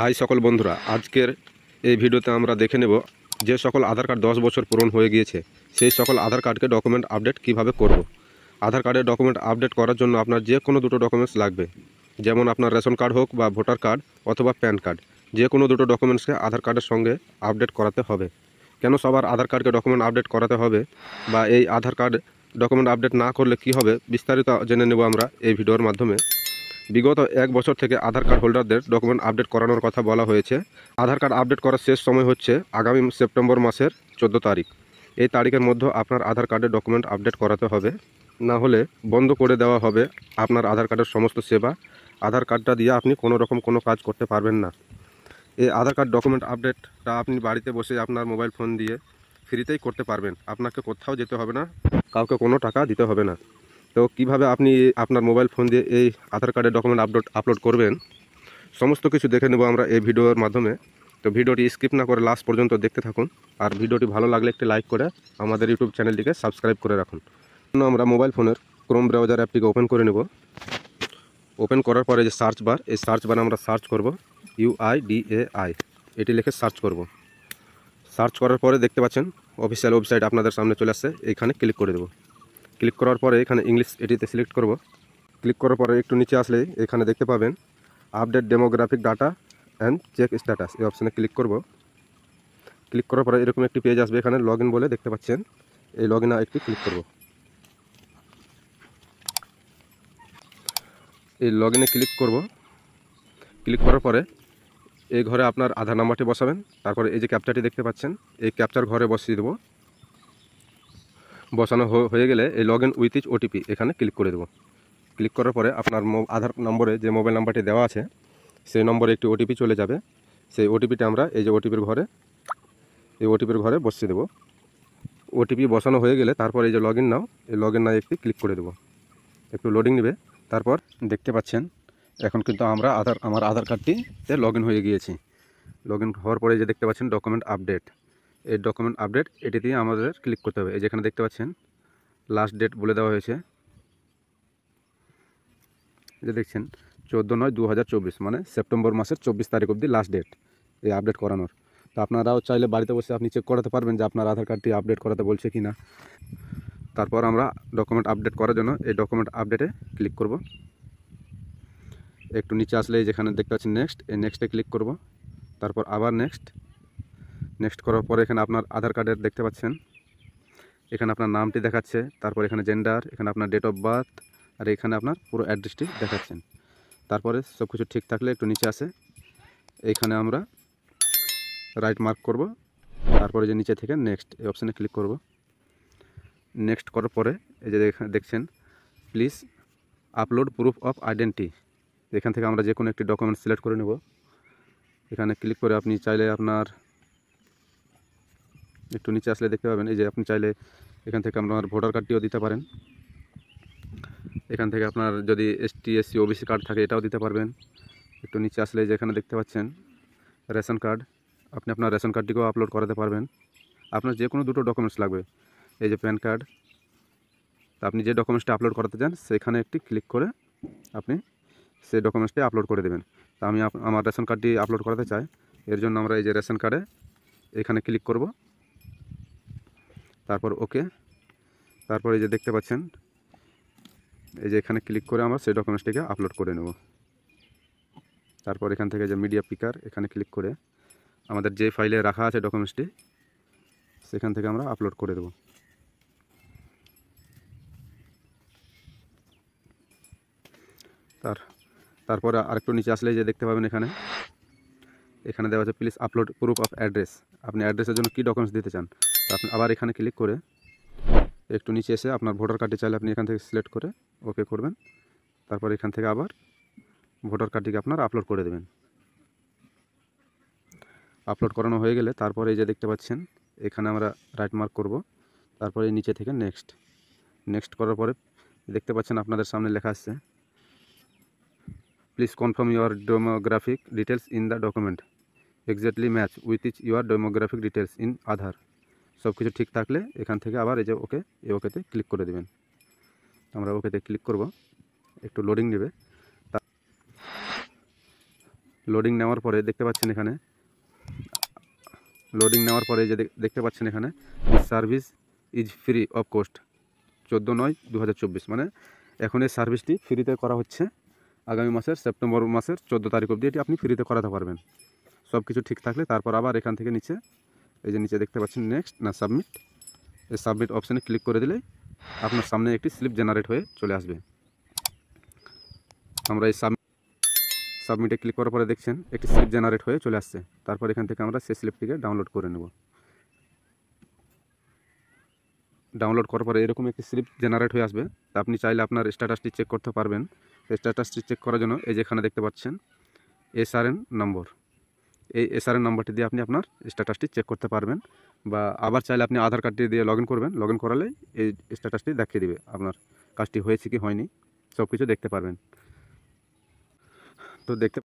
High সকল বন্ধুরা, আজকের এই ভিডিওতে আমরা দেখে নেব যে সকল আধার কার্ড 10 বছর পূরণ হয়ে গিয়েছে সেই সকল আধার কার্ডকে ডকুমেন্ট আপডেট কিভাবে করব। আধার কার্ডের ডকুমেন্ট আপডেট করার জন্য আপনার যে কোনো দুটো ডকুমেন্টস লাগবে, যেমন আপনার রেশন কার্ড হোক বা ভোটার কার্ড অথবা প্যান কার্ড, যে কোনো দুটো ডকুমেন্টসকে আধার কার্ডের সঙ্গে আপডেট করাতে হবে। কেন সবার আধার কার্ডকে ডকুমেন্ট আপডেট করাতে হবে বা এই আধার কার্ড ডকুমেন্ট আপডেট না করলে কি হবে, বিস্তারিত জেনে নেব আমরা এই ভিডিওর মাধ্যমে। বিগত 1 বছর থেকে আধার কার্ড হোল্ডারদের ডকুমেন্ট আপডেট করানোর কথা বলা হয়েছে। আধার কার্ড আপডেট করার শেষ সময় হচ্ছে আগামী সেপ্টেম্বর মাসের 14 তারিখ। এই তারিখের মধ্যে আপনার আধার কার্ডের ডকুমেন্ট আপডেট করাতে হবে, না হলে বন্ধ করে দেওয়া হবে আপনার আধার কার্ডের সমস্ত সেবা। আধার কার্ডটা দিয়ে আপনি কোনো রকম কোনো কাজ করতে পারবেন না। এই আধার কার্ড ডকুমেন্ট আপডেটটা আপনি বাড়িতে বসে আপনার মোবাইল ফোন দিয়ে ফ্রিতেই করতে পারবেন। আপনাকে কোথাও যেতে হবে না, কাউকে কোনো টাকা দিতে হবে না। তো কিভাবে আপনি আপনার মোবাইল ফোন দিয়ে এই আধার কার্ডের ডকুমেন্ট আপলোড করবেন, সমস্ত কিছু দেখে নেব আমরা এই ভিডিওর মাধ্যমে। তো ভিডিওটি স্কিপ না করে লাস্ট পর্যন্ত দেখতে থাকুন, আর ভিডিওটি ভালো লাগলে একটি লাইক করে আমাদের ইউটিউব চ্যানেলটিকে সাবস্ক্রাইব করে রাখুন। আমরা মোবাইল ফোনের ক্রোম ব্রাউজার অ্যাপটিকে ওপেন করে নেব। ওপেন করার পরে যে সার্চ বার, এই সার্চ বারে আমরা সার্চ করব UIDAI, এটি লিখে সার্চ করব। সার্চ করার পরে দেখতে পাচ্ছেন অফিসিয়াল ওয়েবসাইট আপনাদের সামনে চলে আসছে, এইখানে ক্লিক করে দেব। ক্লিক করার পরে এখানে ইংলিশ এটিতে সিলেক্ট করব। ক্লিক করার পরে একটু নিচে আসলে এখানে দেখতে পাবেন update demographic data and check status, এই অপশানে ক্লিক করব। ক্লিক করার পরে এরকম একটি পেজ আসবে, এখানে লগ ইন বলে দেখতে পাচ্ছেন, এই লগ ইনে একটি ক্লিক করব। এই লগ ইনে ক্লিক করব। ক্লিক করার পরে এই ঘরে আপনার আধার নাম্বারটি বসাবেন। তারপরে এই যে ক্যাপচারটি দেখতে পাচ্ছেন, এই ক্যাপচার ঘরে বসিয়ে দেবো। বসানো হয়ে গেলে এই লগ ইন উইথ ওটিপি এখানে ক্লিক করে দেবো। ক্লিক করার পরে আপনার আধার নম্বরে যে মোবাইল নাম্বারটি দেওয়া আছে সেই নম্বরে একটি ওটিপি চলে যাবে। সেই ওটিপিটা আমরা এই যে ওটিপির ঘরে বসিয়ে দেবো। ওটিপি বসানো হয়ে গেলে তারপর এই যে লগ ইন নাও, এই লগ ইন নাও একটি ক্লিক করে দেবো। একটু লোডিং নেবে। তারপর দেখতে পাচ্ছেন এখন কিন্তু আমরা আমার আধার কার্ডটিতে লগ ইন হয়ে গিয়েছি। লগ ইন হওয়ার পরে যে দেখতে পাচ্ছেন ডকুমেন্ট আপডেট, এই ডকুমেন্ট আপডেট এটিতেই আমাদের ক্লিক করতে হবে। এই যেখানে দেখতে পাচ্ছেন লাস্ট ডেট বলে দেওয়া হয়েছে, যে দেখছেন 14/9/2024, মানে সেপ্টেম্বর মাসের 24 তারিখ অবধি লাস্ট ডেট এই আপডেট করানোর। তো আপনারাও চাইলে বাড়িতে বসে আপনি চেক করাতে পারবেন যে আপনার আধার কার্ডটি আপডেট করাতে বলছে কি না। তারপর আমরা ডকুমেন্ট আপডেট করার জন্য এই ডকুমেন্ট আপডেটে ক্লিক করব। একটু নিচে আসলে যেখানে দেখতে পাচ্ছেন নেক্সট, এই নেক্সটে ক্লিক করব। তারপর আবার নেক্সট করার পরে এখানে আপনার আধার কার্ডের দেখতে পাচ্ছেন এখানে আপনার নামটি দেখাচ্ছে, তারপর এখানে জেন্ডার, এখানে আপনার ডেট অফ বার্থ, আর এখানে আপনার পুরো অ্যাড্রেসটি দেখাচ্ছেন। তারপরে সব কিছু ঠিক থাকলে একটু নিচে আসে এইখানে আমরা রাইট মার্ক করব। তারপরে যে নিচে থেকে নেক্সট এই অপশানে ক্লিক করব। নেক্সট করার পরে এই যে দেখছেন please upload proof of identity, এখান থেকে আমরা যে কোনো একটি ডকুমেন্ট সিলেক্ট করে নেব। এখানে ক্লিক করে আপনি চাইলে আপনার একটু নিচে আসলে দেখতে পাবেন এই যে আপনি চাইলে এখান থেকে আপনার ভোটার কার্ডটিও দিতে পারেন। এখান থেকে আপনার যদি ST SC OBC কার্ড থাকে এটাও দিতে পারবেন। একটু নিচে আসলে যেখানে দেখতে পাচ্ছেন রেশন কার্ড, আপনি আপনার রেশন কার্ডটিকেও আপলোড করাতে পারবেন। আপনার যে কোনো দুটো ডকুমেন্টস লাগবে, এই যে প্যান কার্ড, তা আপনি যে ডকুমেন্টসটা আপলোড করাতে চান সেখানে একটি ক্লিক করে আপনি সেই ডকুমেন্টসটি আপলোড করে দেবেন। তা আমি আমার রেশন কার্ডটি আপলোড করাতে চাই, এর জন্য আমরা এই যে রেশন কার্ডে এখানে ক্লিক করব। তারপর ওকে। তারপর এই যে দেখতে পাচ্ছেন এই যে এখানে ক্লিক করে আমরা সেই ডকুমেন্টসটিকে আপলোড করে নেব। তারপর এখান থেকে যে মিডিয়া পিকার এখানে ক্লিক করে আমাদের যে ফাইলে রাখা আছে ডকুমেন্টসটি সেখান থেকে আমরা আপলোড করে দেব। তারপরে আরেকটু নিচে আসলে যে দেখতে পাবেন এখানে দেওয়া আছে please upload proof of address, আপনি অ্যাড্রেসের জন্য কী ডকুমেন্টস দিতে চান। তো আপনি আবার এখানে ক্লিক করে একটু নিচে এসে আপনার ভোটার কার্ডটি চাইলে আপনি এখান থেকে সিলেক্ট করে ওকে করবেন। তারপর এখান থেকে আবার ভোটার কার্ডটিকে আপনার আপলোড করে দেবেন। আপলোড করানো হয়ে গেলে তারপরে এই যে দেখতে পাচ্ছেন এখানে আমরা রাইট মার্ক করব। তারপরে এই নিচে থেকে নেক্সট করার পরে দেখতে পাচ্ছেন আপনাদের সামনে লেখা আছে please confirm your demographic details in the document exactly match with your demographic details in Aadhaar. সব কিছু ঠিক থাকলে এখান থেকে আবার এই যে ওকেতে ক্লিক করে দেবেন। আমরা ওকেতে ক্লিক করব, একটু লোডিং নেবে। লোডিং নেওয়ার পরে দেখতে পাচ্ছেন এখানে দেখতে পাচ্ছেন এখানে service is free of cost 14/9/2024, মানে এখন এই সার্ভিসটি ফ্রিতে করা হচ্ছে। আগামী মাসের সেপ্টেম্বর মাসের 14 তারিখ অবধি এটি আপনি ফ্রিতে করাতে পারবেন। সব কিছু ঠিক থাকলে তারপর আবার এখান থেকে নিচে এই যে নিচে দেখতে পাচ্ছেন নেক্সট না সাবমিট, এই সাবমিট অপশানে ক্লিক করে দিলে আপনার সামনে একটি স্লিপ জেনারেট হয়ে চলে আসবে। আমরা এই সাবমিটে ক্লিক করার পরে দেখছেন একটি স্লিপ জেনারেট হয়ে চলে আসছে। তারপর এখান থেকে আমরা সেই স্লিপটিকে ডাউনলোড করে নেব। ডাউনলোড করার পরে এরকম একটি স্লিপ জেনারেট হয়ে আসবে। আপনি চাইলে আপনার স্ট্যাটাসটি চেক করতে পারবেন। স্ট্যাটাসটি চেক করার জন্য এই যেখানে দেখতে পাচ্ছেন SRN নম্বর, এই SRN নম্বরটি দিয়ে আপনি আপনার স্ট্যাটাসটি চেক করতে পারবেন। বা আবার চাইলে আপনি আধার কার্ডটি দিয়ে লগ ইন করবেন, লগ ইন করালে এই স্ট্যাটাসটি দেখিয়ে দিবে আপনার কাজটি হয়েছে কি হয়নি, সব কিছু দেখতে পারবেন। তো দেখতে